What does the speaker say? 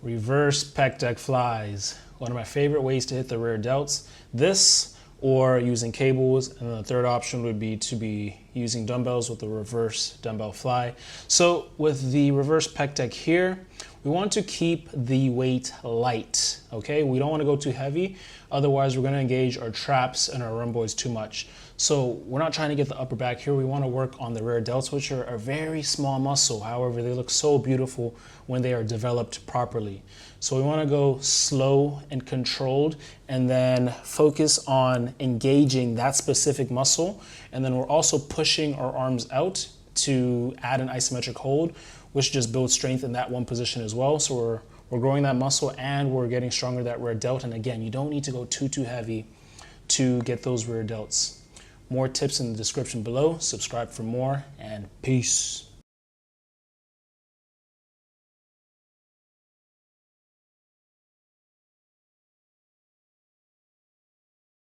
Reverse pec deck flies. One of my favorite ways to hit the rear delts. This or using cables, and then the third option would be to be using dumbbells with the reverse dumbbell fly. So with the reverse pec deck here, we want to keep the weight light, okay? We don't want to go too heavy, otherwise we're going to engage our traps and our rhomboids too much. So we're not trying to get the upper back here, we want to work on the rear delts, which are a very small muscle. However, they look so beautiful when they are developed properly. So we want to go slow and controlled, and then focus on engaging that specific muscle. And then we're also pushing our arms out to add an isometric hold, which just builds strength in that one position as well. So we're growing that muscle and we're getting stronger that rear delt. And again, you don't need to go too heavy to get those rear delts. More tips in the description below. Subscribe for more, and peace.